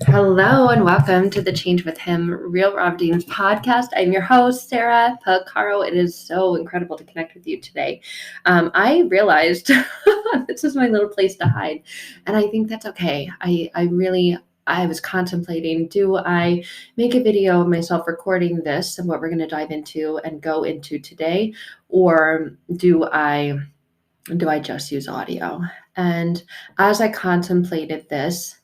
Hello and welcome to the Change with Him Real Raw Redeemed podcast. I'm your host, Sarah Pacaro. It is so incredible to connect with you today. I realized this is my little place to hide, and I think that's okay. I was contemplating, do I make a video of myself recording this and what we're going to dive into and go into today, or do I just use audio? And as I contemplated this,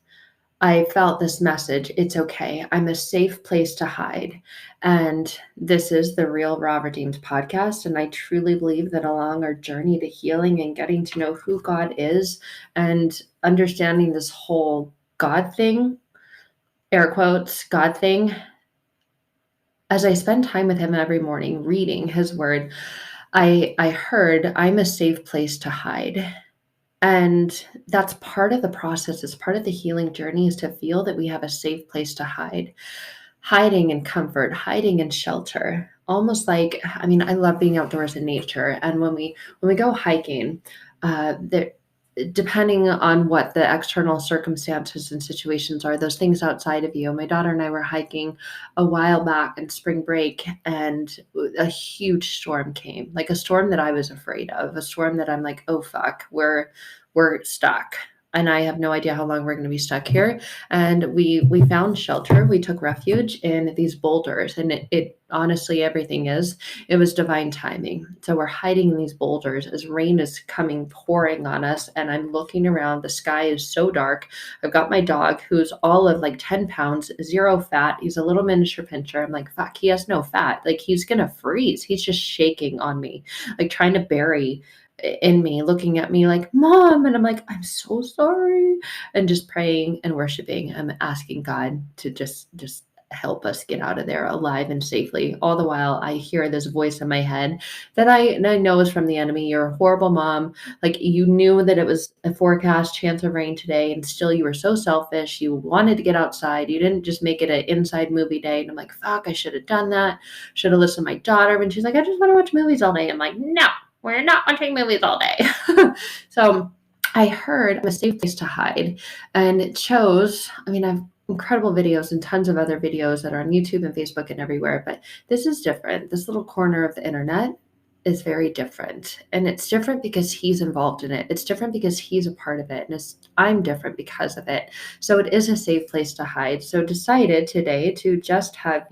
I felt this message. It's okay. I'm a safe place to hide. And this is the Real Raw Redeemed podcast. And I truly believe that along our journey to healing and getting to know who God is and understanding this whole God thing, air quotes, God thing, as I spend time with Him every morning reading His word, I heard I'm a safe place to hide. And that's part of the process. It's part of the healing journey, is to feel that we have a safe place to hide, hiding in comfort, hiding in shelter. Almost like, I love being outdoors in nature. And when we go hiking, there, depending on what the external circumstances and situations are, those things outside of you. My daughter and I were hiking a while back in spring break, and a huge storm came, like a storm that I was afraid of, a storm that I'm like, oh fuck, we're stuck. And I have no idea how long we're going to be stuck here. And we found shelter. We took refuge in these boulders, and it honestly, it was divine timing. So we're hiding in these boulders as rain is coming pouring on us, and I'm looking around. The sky is so dark. I've got my dog, who's all of like 10 pounds, zero fat. He's a little miniature pinscher. I'm like, fuck, he has no fat. Like, he's gonna freeze. He's just shaking on me, like trying to bury in me, looking at me like, Mom. And I'm like, I'm so sorry. And just praying and worshiping. I'm asking God to just help us get out of there alive and safely. All the while, I hear this voice in my head that I know is from the enemy. You're a horrible mom. Like, you knew that it was a forecast chance of rain today, and still you were so selfish. You wanted to get outside. You didn't just make it an inside movie day. And I'm like, fuck, I should have done that. Should have listened to my daughter. And she's like, I just want to watch movies all day. I'm like, no, we're not watching movies all day. So I heard a safe place to hide, and it chose, I've incredible videos and tons of other videos that are on YouTube and Facebook and everywhere, but this is different. This little corner of the internet is very different. And it's different because He's involved in it. It's different because He's a part of it. And I'm different because of it. So it is a safe place to hide. So decided today to just have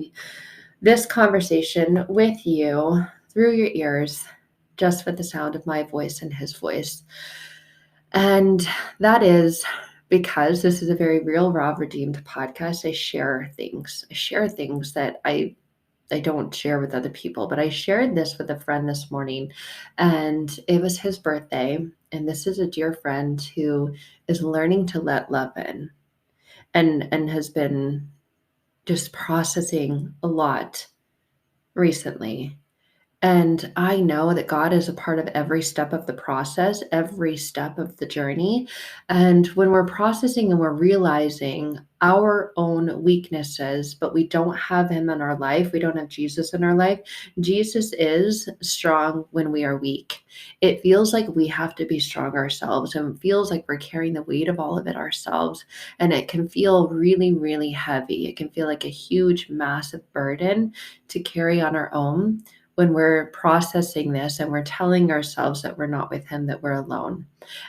this conversation with you through your ears, just with the sound of my voice and His voice. And that is because this is a very real, raw, redeemed podcast. I share things that I don't share with other people, but I shared this with a friend this morning, and it was his birthday. And this is a dear friend who is learning to let love in, and has been just processing a lot recently. And I know that God is a part of every step of the process, every step of the journey. And when we're processing and we're realizing our own weaknesses, but we don't have Him in our life, we don't have Jesus in our life. Jesus is strong when we are weak. It feels like we have to be strong ourselves, and it feels like we're carrying the weight of all of it ourselves. And it can feel really, really heavy. It can feel like a huge, massive burden to carry on our own when we're processing this and we're telling ourselves that we're not with Him, that we're alone.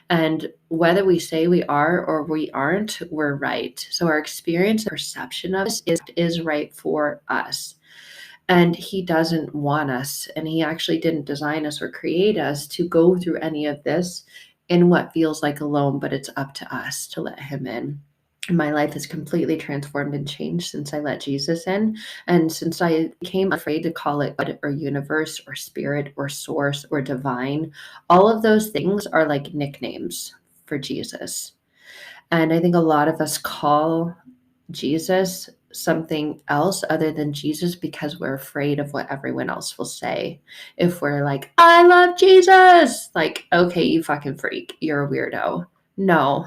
And whether we say we are or we aren't, we're right. So our experience and perception of this is right for us. And He doesn't want us, and He actually didn't design us or create us to go through any of this in what feels like alone, but it's up to us to let Him in. My life is completely transformed and changed since I let Jesus in. And since I became afraid to call it God or universe or spirit or source or divine, all of those things are like nicknames for Jesus. And I think a lot of us call Jesus something else other than Jesus because we're afraid of what everyone else will say. If we're like, I love Jesus, like, okay, you fucking freak, you're a weirdo. No.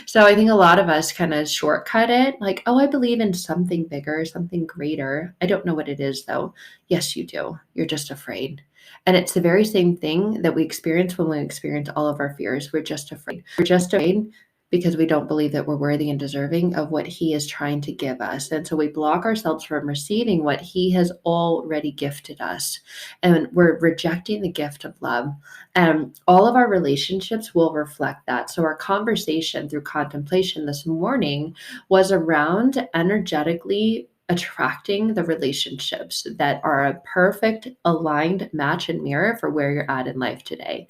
So I think a lot of us kind of shortcut it, like, oh, I believe in something bigger, something greater. I don't know what it is, though. Yes, you do. You're just afraid. And it's the very same thing that we experience when we experience all of our fears. We're just afraid. We're just afraid because we don't believe that we're worthy and deserving of what he is trying to give us. And so we block ourselves from receiving what he has already gifted us. And we're rejecting the gift of love. And all of our relationships will reflect that. So our conversation through contemplation this morning was around energetically attracting the relationships that are a perfect aligned match and mirror for where you're at in life today.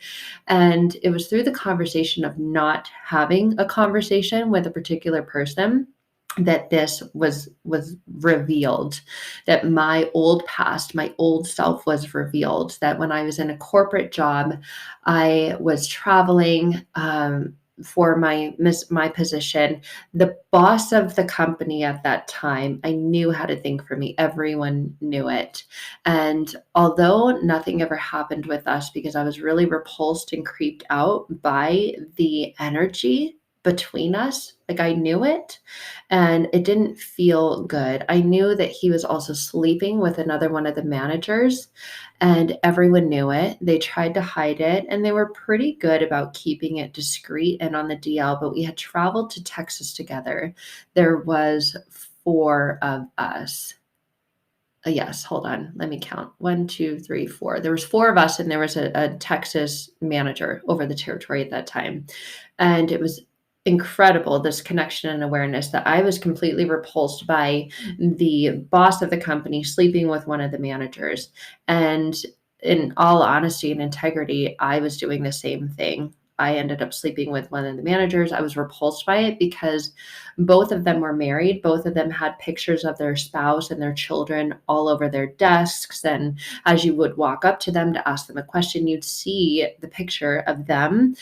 And it was through the conversation of not having a conversation with a particular person that this was revealed, that my old past, my old self was revealed, that when I was in a corporate job, I was traveling for my position. The boss of the company at that time, I knew how to think for me. Everyone knew it. And although nothing ever happened with us because I was really repulsed and creeped out by the energy between us, like I knew it and it didn't feel good. I knew that he was also sleeping with another one of the managers and everyone knew it. They tried to hide it and they were pretty good about keeping it discreet and on the DL, but we had traveled to Texas together. There was 4 of us. Yes, hold on. Let me count. 1, 2, 3, 4. There was 4 of us, and there was a Texas manager over the territory at that time. And it was incredible, this connection and awareness that I was completely repulsed by the boss of the company sleeping with one of the managers. And in all honesty and integrity, I was doing the same thing. I ended up sleeping with one of the managers. I was repulsed by it because both of them were married. Both of them had pictures of their spouse and their children all over their desks. And as you would walk up to them to ask them a question, you'd see the picture of them,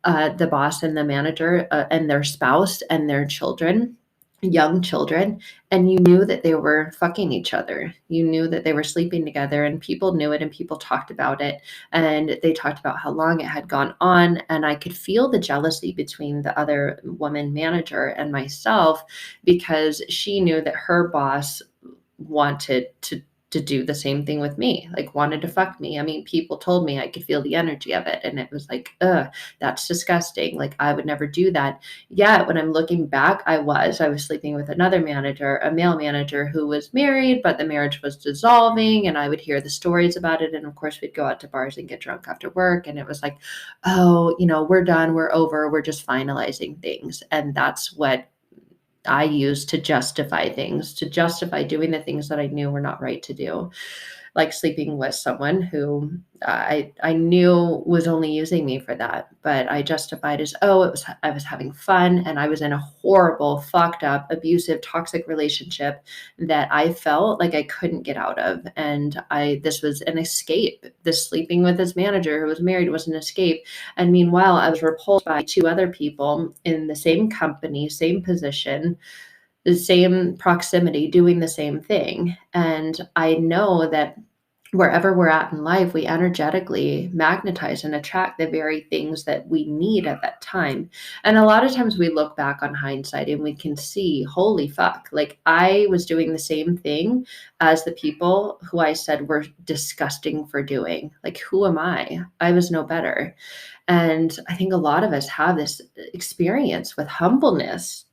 the boss and the manager, and their spouse and their children, young children, and you knew that they were fucking each other. You knew that they were sleeping together, and people knew it, and people talked about it, and they talked about how long it had gone on. And I could feel the jealousy between the other woman manager and myself because she knew that her boss wanted to do the same thing with me, like wanted to fuck me. I mean, people told me I could feel the energy of it. And it was like, ugh, that's disgusting. Like I would never do that. Yet when I'm looking back, I was sleeping with another manager, a male manager who was married, but the marriage was dissolving. And I would hear the stories about it. And of course we'd go out to bars and get drunk after work. And it was like, oh, we're done. We're over. We're just finalizing things. And that's what I used to justify things, to justify doing the things that I knew were not right to do, like sleeping with someone who I knew was only using me for that. But I justified as, oh, I was having fun, and I was in a horrible, fucked up, abusive, toxic relationship that I felt like I couldn't get out of. And this was an escape. This sleeping with his manager who was married was an escape. And meanwhile, I was repulsed by 2 other people in the same company, same position, the same proximity, doing the same thing. And I know that wherever we're at in life, we energetically magnetize and attract the very things that we need at that time. And a lot of times we look back on hindsight and we can see, holy fuck, like I was doing the same thing as the people who I said were disgusting for doing. Like, who am I? I was no better. And I think a lot of us have this experience with humbleness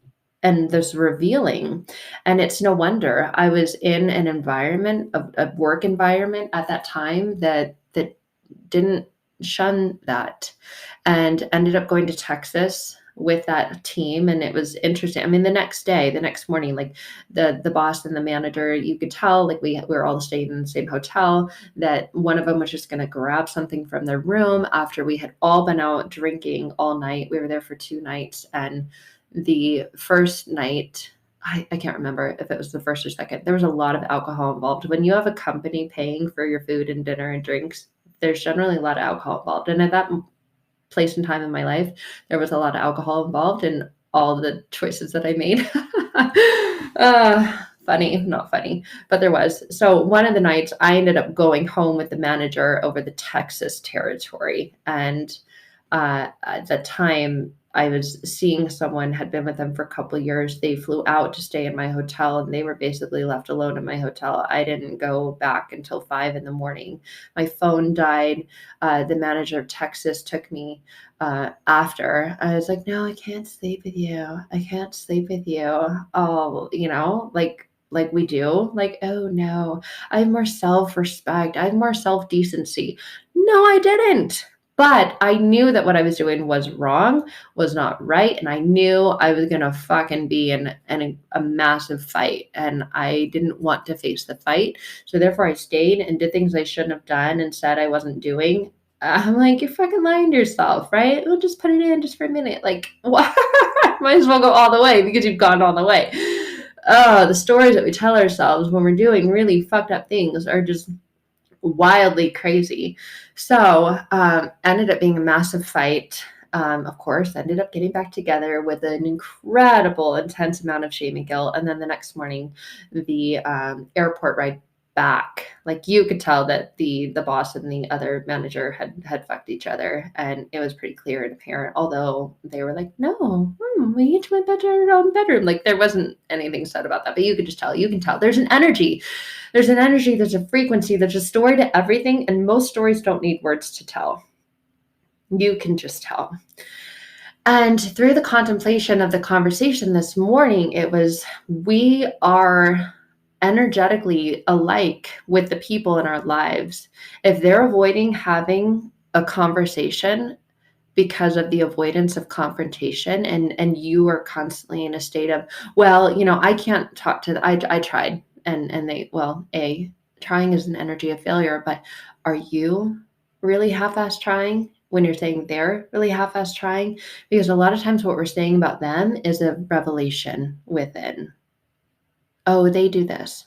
and this revealing. And it's no wonder I was in an environment, a work environment at that time that didn't shun that, and ended up going to Texas with that team. And it was interesting. I mean, the next morning, like the boss and the manager, you could tell, like we were all staying in the same hotel, that one of them was just going to grab something from their room after we had all been out drinking all night. We were there for 2 nights, and the first night, I can't remember if it was the first or second, there was a lot of alcohol involved. When you have a company paying for your food and dinner and drinks, there's generally a lot of alcohol involved. And at that place and time in my life, there was a lot of alcohol involved in all the choices that I made. Funny, not funny, but there was. So one of the nights I ended up going home with the manager over the Texas territory. And at the time, I was seeing someone, had been with them for a couple of years. They flew out to stay in my hotel and they were basically left alone in my hotel. I didn't go back until 5 a.m. My phone died. The manager of Texas took me after. I was like, no, I can't sleep with you. I can't sleep with you. Oh, like we do. Like, oh no, I have more self-respect. I have more self-decency. No, I didn't. But I knew that what I was doing was wrong, was not right, and I knew I was gonna fucking be in a massive fight, and I didn't want to face the fight. So therefore, I stayed and did things I shouldn't have done and said I wasn't doing. I'm like, you're fucking lying to yourself, right? We'll just put it in just for a minute. Like, what? Might as well go all the way because you've gone all the way. Oh, the stories that we tell ourselves when we're doing really fucked up things are just wildly crazy. So ended up being a massive fight. Of course, ended up getting back together with an incredible, intense amount of shame and guilt. And then the next morning, the airport ride back, like you could tell that the boss and the other manager had fucked each other, and it was pretty clear and apparent. Although they were like, "No, we each went back to our own bedroom." Like there wasn't anything said about that, but you could just tell. You can tell there's an energy. There's an energy, there's a frequency, there's a story to everything, and most stories don't need words to tell. You can just tell. And through the contemplation of the conversation this morning, it was we are energetically alike with the people in our lives. If they're avoiding having a conversation because of the avoidance of confrontation, and you are constantly in a state of, well, I can't talk to I tried, and they, well, trying is an energy of failure, but are you really half-ass trying when you're saying they're really half-ass trying? Because a lot of times what we're saying about them is a revelation within. Oh, they do this.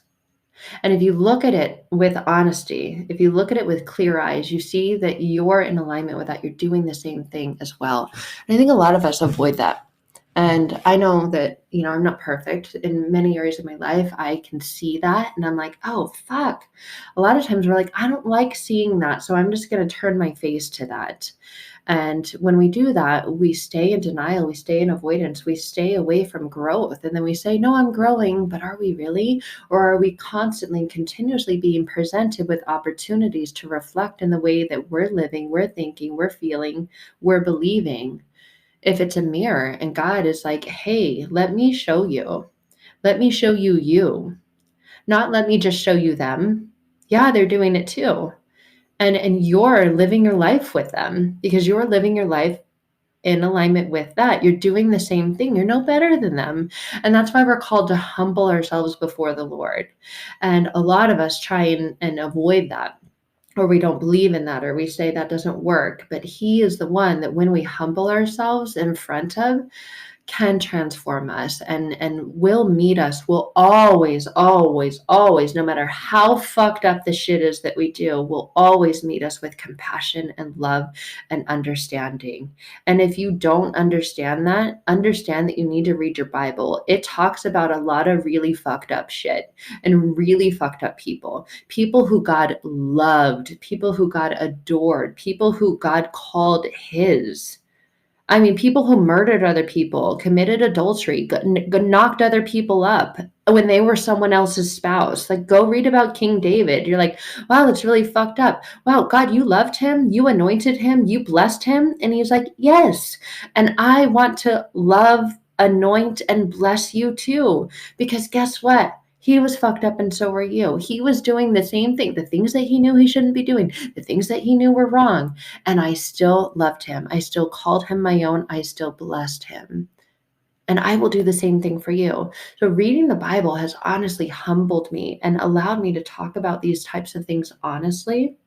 And if you look at it with honesty, if you look at it with clear eyes, you see that you're in alignment with that. You're doing the same thing as well. And I think a lot of us avoid that. And I know that, I'm not perfect in many areas of my life. I can see that. And I'm like, oh, fuck. A lot of times we're like, I don't like seeing that. So I'm just going to turn my face to that. And when we do that, we stay in denial, we stay in avoidance, we stay away from growth. And then we say, no, I'm growing, but are we really? Or are we constantly, continuously being presented with opportunities to reflect in the way that we're living, we're thinking, we're feeling, we're believing? If it's a mirror and God is like, hey, let me show you. Let me show you you. Not let me just show you them. Yeah, they're doing it too. And you're living your life with them because you're living your life in alignment with that. You're doing the same thing. You're no better than them. And that's why we're called to humble ourselves before the Lord. And a lot of us try and avoid that, or we don't believe in that, or we say that doesn't work. But He is the one that when we humble ourselves in front of, can transform us and will meet us, will always, always, always, no matter how fucked up the shit is that we do, will always meet us with compassion and love and understanding. And if you don't understand that, understand that you need to read your Bible. It talks about a lot of really fucked up shit and really fucked up people who God loved, people who God adored, people who God called His. I mean, people who murdered other people, committed adultery, knocked other people up when they were someone else's spouse. Like, go read about King David. You're like, wow, that's really fucked up. Wow, God, you loved him, you anointed him, you blessed him. And he's like, yes. And I want to love, anoint, and bless you too. Because guess what? He was fucked up and so were you. He was doing the same thing, the things that he knew he shouldn't be doing, the things that he knew were wrong. And I still loved him. I still called him my own. I still blessed him. And I will do the same thing for you. So reading the Bible has honestly humbled me and allowed me to talk about these types of things honestly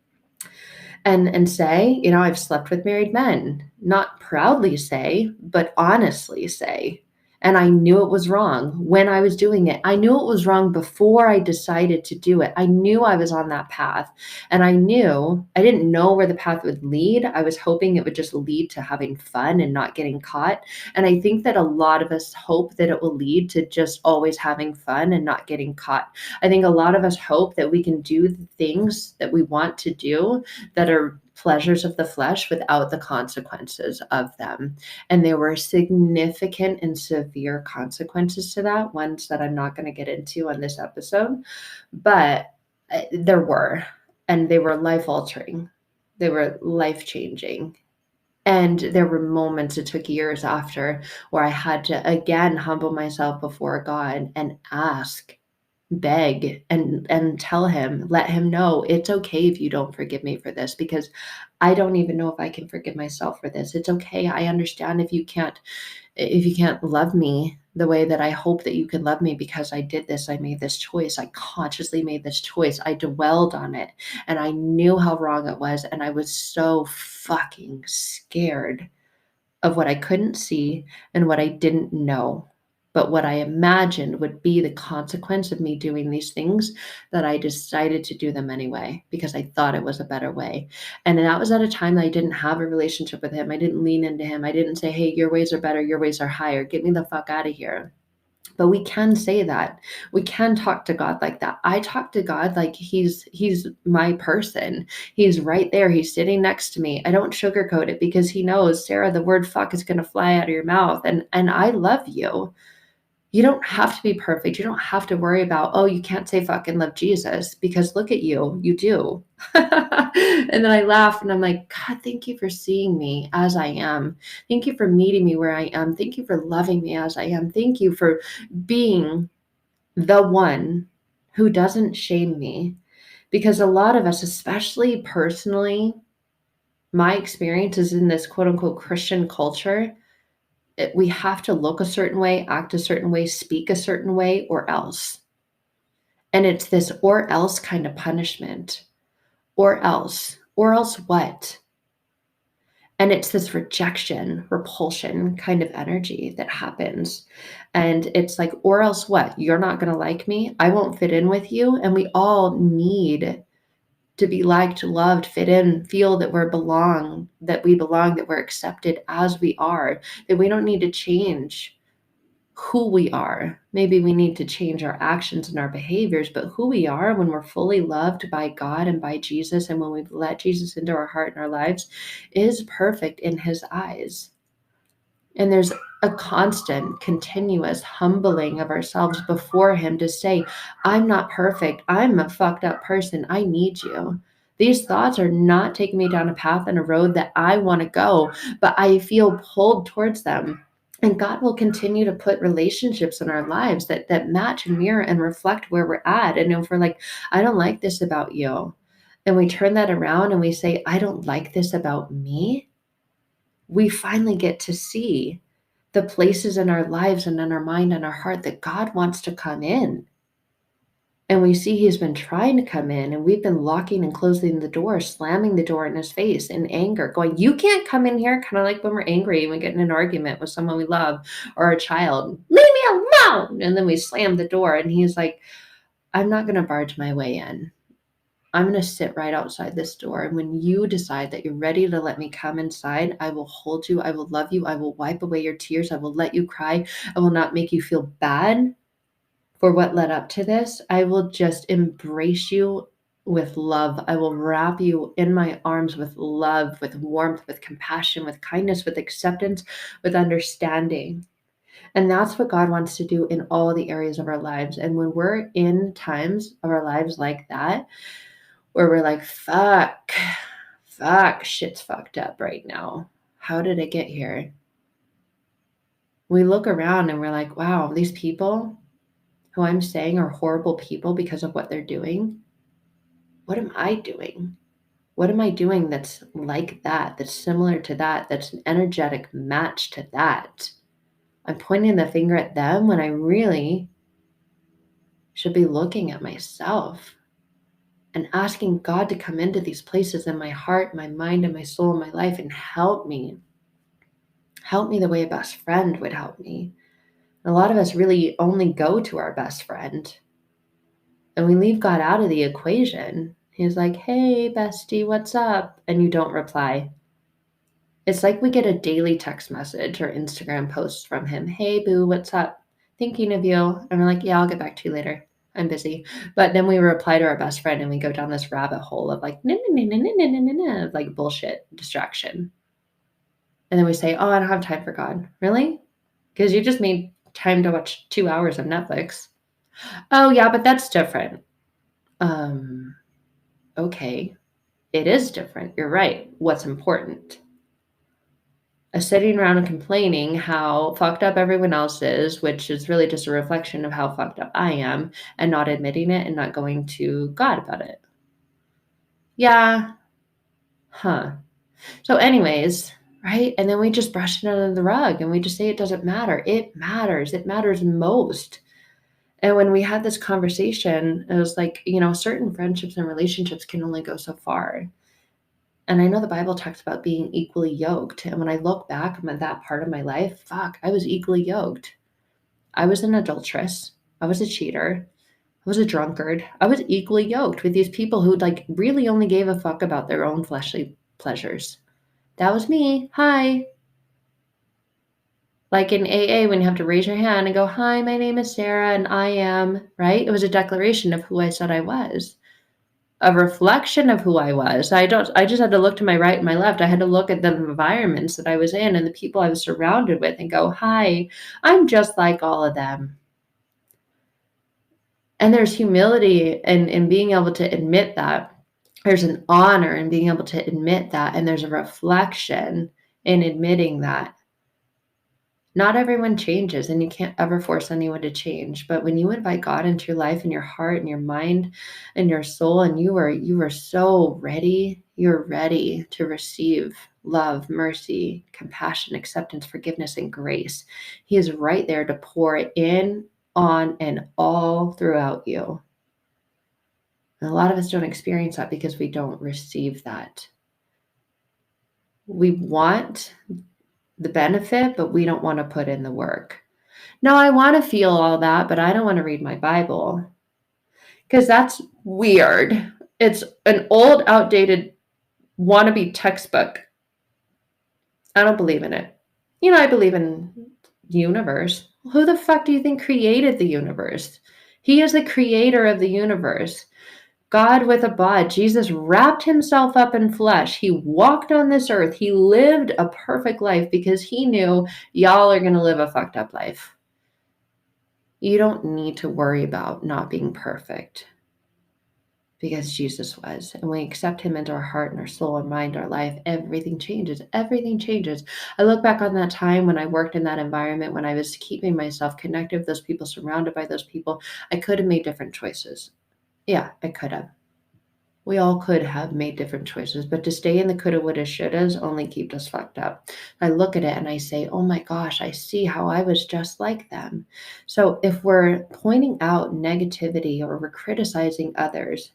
and say, I've slept with married men. Not proudly say, but honestly say. And I knew it was wrong when I was doing it. I knew it was wrong before I decided to do it. I knew I was on that path. And I didn't know where the path would lead. I was hoping it would just lead to having fun and not getting caught. And I think that a lot of us hope that it will lead to just always having fun and not getting caught. I think a lot of us hope that we can do the things that we want to do that are pleasures of the flesh without the consequences of them. And there were significant and severe consequences to that, ones that I'm not going to get into on this episode, but there were, and they were life altering. They were life changing. And there were moments, it took years after, where I had to again humble myself before God and ask, beg, and tell him, let him know it's okay if you don't forgive me for this, because I don't even know if I can forgive myself for this. It's okay. I understand if you can't love me the way that I hope that you can love me, because I did this, I made this choice, I consciously made this choice, I dwelled on it, and I knew how wrong it was, and I was so fucking scared of what I couldn't see and what I didn't know. But what I imagined would be the consequence of me doing these things, that I decided to do them anyway because I thought it was a better way. And that was at a time that I didn't have a relationship with him. I didn't lean into him. I didn't say, hey, your ways are better, your ways are higher. Get me the fuck out of here. But we can say that. We can talk to God like that. I talk to God like he's my person. He's right there. He's sitting next to me. I don't sugarcoat it, because he knows, Sarah, the word fuck is going to fly out of your mouth, and I love you. You don't have to be perfect. You don't have to worry about, oh, you can't say fuck and love Jesus, because look at you. You do. And then I laugh and I'm like, God, thank you for seeing me as I am. Thank you for meeting me where I am. Thank you for loving me as I am. Thank you for being the one who doesn't shame me. Because a lot of us, especially personally, my experience is in this quote unquote Christian culture, we have to look a certain way, act a certain way, speak a certain way, or else. And it's this or else kind of punishment. Or else what? And it's this rejection, repulsion kind of energy that happens. And it's like, or else what? You're not going to like me. I won't fit in with you. And we all need to be liked, loved, fit in, feel that we belong, that we're accepted as we are, that we don't need to change who we are. Maybe we need to change our actions and our behaviors, but who we are when we're fully loved by God and by Jesus, and when we've let Jesus into our heart and our lives, is perfect in his eyes. And there's a constant, continuous humbling of ourselves before him to say, I'm not perfect. I'm a fucked up person. I need you. These thoughts are not taking me down a path and a road that I want to go, but I feel pulled towards them. And God will continue to put relationships in our lives that match and mirror and reflect where we're at. And if we're like, I don't like this about you, and we turn that around and we say, I don't like this about me, we finally get to see the places in our lives and in our mind and our heart that God wants to come in. And we see he's been trying to come in, and we've been locking and closing the door, slamming the door in his face in anger, going, you can't come in here. Kind of like when we're angry and we get in an argument with someone we love or a child, leave me alone. And then we slam the door, and he's like, I'm not going to barge my way in. I'm going to sit right outside this door. And when you decide that you're ready to let me come inside, I will hold you. I will love you. I will wipe away your tears. I will let you cry. I will not make you feel bad for what led up to this. I will just embrace you with love. I will wrap you in my arms with love, with warmth, with compassion, with kindness, with acceptance, with understanding. And that's what God wants to do in all the areas of our lives. And when we're in times of our lives like that, where we're like, fuck, shit's fucked up right now. How did it get here? We look around and we're like, wow, these people who I'm saying are horrible people because of what they're doing, what am I doing? What am I doing that's like that, that's similar to that, that's an energetic match to that? I'm pointing the finger at them when I really should be looking at myself and asking God to come into these places in my heart, my mind, and my soul, and my life, and help me. Help me the way a best friend would help me. A lot of us really only go to our best friend, and we leave God out of the equation. He's like, hey, bestie, what's up? And you don't reply. It's like we get a daily text message or Instagram post from him. Hey, boo, what's up? Thinking of you. And we're like, yeah, I'll get back to you later. I'm busy. But then we reply to our best friend and we go down this rabbit hole of like, nah, nah, nah, nah, nah, nah, nah, nah, like bullshit distraction. And then we say, oh, I don't have time for God. Really? Because you just made time to watch 2 hours of Netflix. Oh, yeah, but that's different. Okay. It is different. You're right. What's important? Sitting around and complaining how fucked up everyone else is, which is really just a reflection of how fucked up I am, and not admitting it and not going to God about it. Yeah. Huh. So, anyways, right? And then we just brush it under the rug and we just say it doesn't matter. It matters. It matters most. And when we had this conversation, it was like, certain friendships and relationships can only go so far. And I know the Bible talks about being equally yoked. And when I look back at that part of my life, fuck, I was equally yoked. I was an adulteress. I was a cheater. I was a drunkard. I was equally yoked with these people who like really only gave a fuck about their own fleshly pleasures. That was me. Hi. Like in AA, when you have to raise your hand and go, hi, my name is Sarah and I am, right? It was a declaration of who I said I was. A reflection of who I was. I just had to look to my right and my left. I had to look at the environments that I was in and the people I was surrounded with and go, hi, I'm just like all of them. And there's humility in being able to admit that. There's an honor in being able to admit that. And there's a reflection in admitting that. Not everyone changes, and you can't ever force anyone to change. But when you invite God into your life and your heart and your mind and your soul, and you are so ready, you're ready to receive love, mercy, compassion, acceptance, forgiveness, and grace. He is right there to pour it in, on, and all throughout you. And a lot of us don't experience that because we don't receive that. We want the benefit, but we don't want to put in the work. No, I want to feel all that, but I don't want to read my Bible because that's weird. It's an old, outdated, wannabe textbook. I don't believe in it. I believe in the universe. Who the fuck do you think created the universe? He is the creator of the universe. God with a bod. Jesus wrapped himself up in flesh. He walked on this earth. He lived a perfect life because he knew y'all are going to live a fucked up life. You don't need to worry about not being perfect because Jesus was. And when we accept him into our heart and our soul and mind, our life, everything changes. Everything changes. I look back on that time when I worked in that environment, when I was keeping myself connected with those people, surrounded by those people. I could have made different choices. Yeah, I could have. We all could have made different choices, but to stay in the coulda, woulda, shouldas only keep us fucked up. I look at it and I say, oh my gosh, I see how I was just like them. So if we're pointing out negativity or we're criticizing others,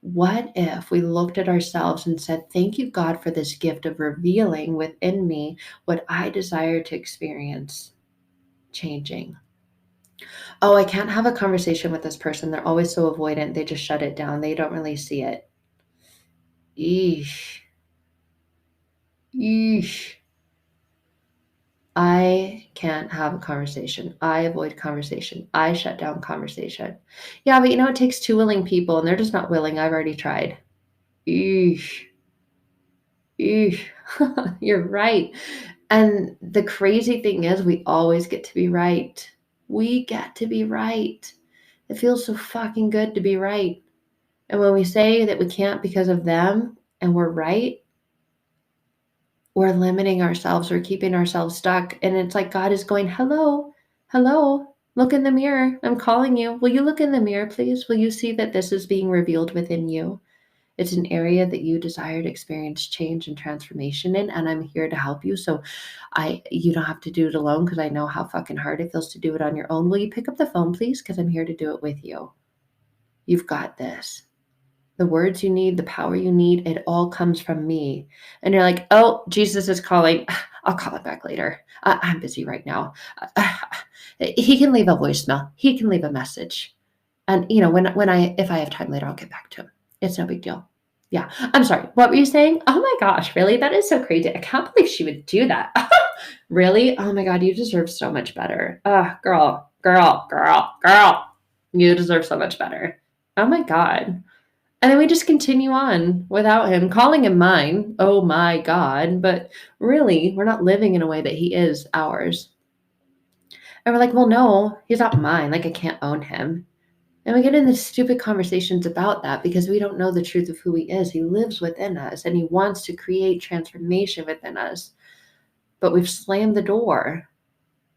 what if we looked at ourselves and said, thank you, God, for this gift of revealing within me what I desire to experience changing? Oh, I can't have a conversation with this person. They're always so avoidant. They just shut it down. They don't really see it. Eesh. Eesh. I can't have a conversation. I avoid conversation. I shut down conversation. Yeah, but it takes two willing people and they're just not willing. I've already tried. Eesh. Eesh. You're right. And the crazy thing is, we always get to be right. We get to be right. It feels so fucking good to be right. And when we say that we can't because of them and we're right, we're limiting ourselves, we're keeping ourselves stuck. And it's like God is going, hello, hello, look in the mirror. I'm calling you. Will you look in the mirror, please? Will you see that this is being revealed within you? It's an area that you desire to experience change and transformation in, and I'm here to help you. So you don't have to do it alone because I know how fucking hard it feels to do it on your own. Will you pick up the phone, please? Because I'm here to do it with you. You've got this. The words you need, the power you need, it all comes from me. And you're like, oh, Jesus is calling. I'll call it back later. I'm busy right now. He can leave a voicemail. He can leave a message. And if I have time later, I'll get back to him. It's no big deal. Yeah. I'm sorry. What were you saying? Oh my gosh, really? That is so crazy. I can't believe she would do that. Really? Oh my God, you deserve so much better. Girl. You deserve so much better. Oh my God. And then we just continue on without him, calling him mine. Oh my God. But really, we're not living in a way that he is ours. And we're like, well, no, he's not mine. Like, I can't own him. And we get into stupid conversations about that because we don't know the truth of who he is. He lives within us and he wants to create transformation within us. But we've slammed the door.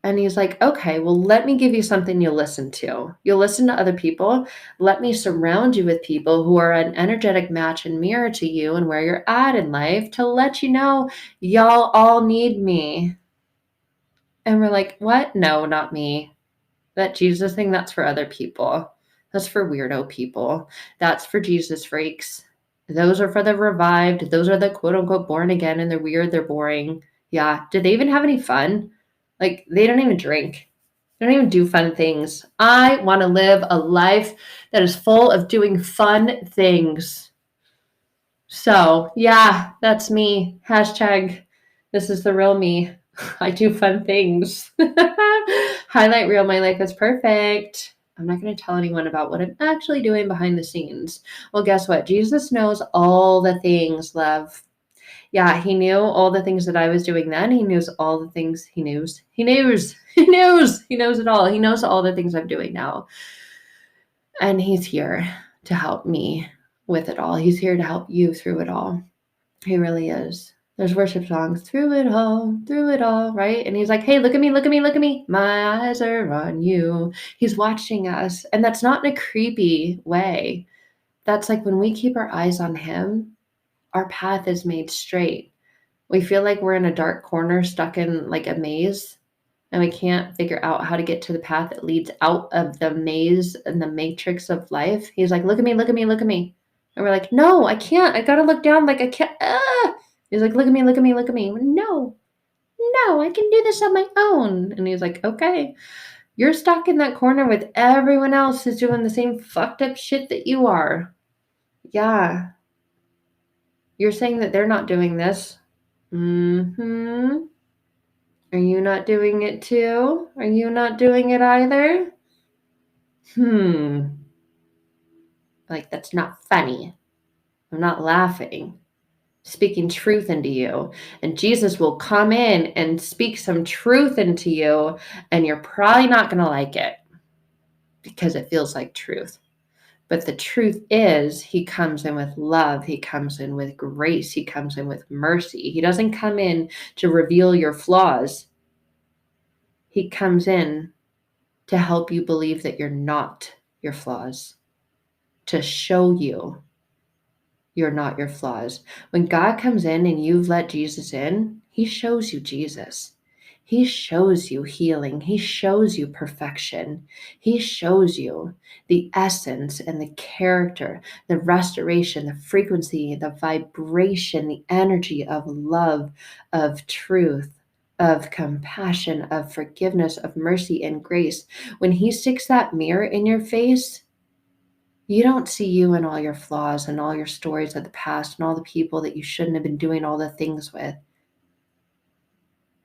And he's like, okay, well, let me give you something you'll listen to. You'll listen to other people. Let me surround you with people who are an energetic match and mirror to you and where you're at in life to let you know y'all all need me. And we're like, what? No, not me. That Jesus thing, that's for other people. That's for weirdo people. That's for Jesus freaks. Those are for the revived. Those are the quote unquote born again and they're weird, they're boring. Yeah. Did they even have any fun? Like, they don't even drink. They don't even do fun things. I want to live a life that is full of doing fun things. So, yeah, that's me. Hashtag, this is the real me. I do fun things. Highlight reel, my life is perfect. I'm not going to tell anyone about what I'm actually doing behind the scenes. Well, guess what? Jesus knows all the things, love. Yeah, he knew all the things that I was doing then. He knows all the things he knows. He knows. He knows. He knows it all. He knows all the things I'm doing now. And he's here to help me with it all. He's here to help you through it all. He really is. There's worship songs through it all, right? And he's like, hey, look at me, look at me, look at me. My eyes are on you. He's watching us. And that's not in a creepy way. That's like when we keep our eyes on him, our path is made straight. We feel like we're in a dark corner stuck in like a maze and we can't figure out how to get to the path that leads out of the maze and the matrix of life. He's like, look at me, look at me, look at me. And we're like, no, I can't. I gotta look down. Like, I can't. He's like, look at me, look at me, look at me. No, no, I can do this on my own. And he's like, okay, you're stuck in that corner with everyone else who's doing the same fucked up shit that you are. Yeah. You're saying that they're not doing this. Mm-hmm. Are you not doing it too? Are you not doing it either? Like, that's not funny. I'm not laughing. Speaking truth into you. And Jesus will come in and speak some truth into you, and you're probably not going to like it because it feels like truth. But the truth is, he comes in with love. He comes in with grace. He comes in with mercy. He doesn't come in to reveal your flaws. He comes in to help you believe that you're not your flaws, to show you you're not your flaws. When God comes in and you've let Jesus in, he shows you Jesus. He shows you healing. He shows you perfection. He shows you the essence and the character, the restoration, the frequency, the vibration, the energy of love, of truth, of compassion, of forgiveness, of mercy and grace. When he sticks that mirror in your face, you don't see you and all your flaws and all your stories of the past and all the people that you shouldn't have been doing all the things with.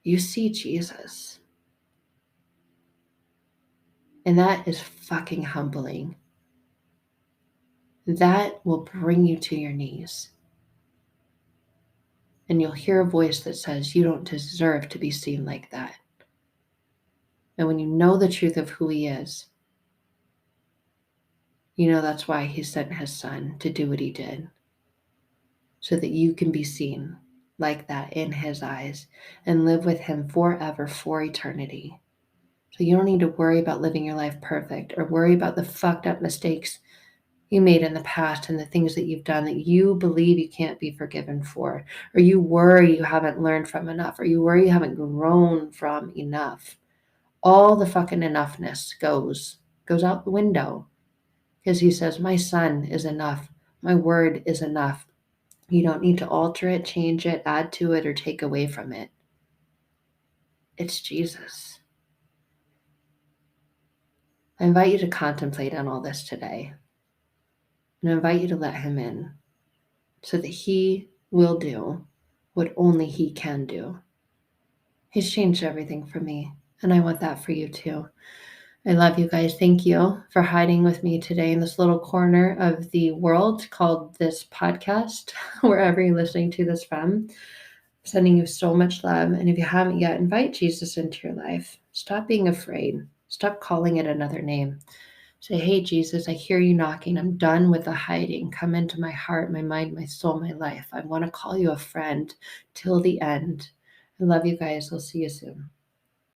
You see Jesus. And that is fucking humbling. That will bring you to your knees. And you'll hear a voice that says, you don't deserve to be seen like that. And when you know the truth of who he is, you know that's why he sent his son to do what he did. So that you can be seen like that in his eyes and live with him forever, for eternity. So you don't need to worry about living your life perfect or worry about the fucked up mistakes you made in the past and the things that you've done that you believe you can't be forgiven for, or you worry you haven't learned from enough, or you worry you haven't grown from enough. All the fucking enoughness goes out the window because he says, my son is enough. My word is enough. You don't need to alter it, change it, add to it, or take away from it. It's Jesus. I invite you to contemplate on all this today. And I invite you to let him in so that he will do what only he can do. He's changed everything for me, and I want that for you too. I love you guys. Thank you for hiding with me today in this little corner of the world called this podcast, wherever you're listening to this from. Sending you so much love. And if you haven't yet, invite Jesus into your life. Stop being afraid. Stop calling it another name. Say, hey, Jesus, I hear you knocking. I'm done with the hiding. Come into my heart, my mind, my soul, my life. I want to call you a friend till the end. I love you guys. I'll see you soon.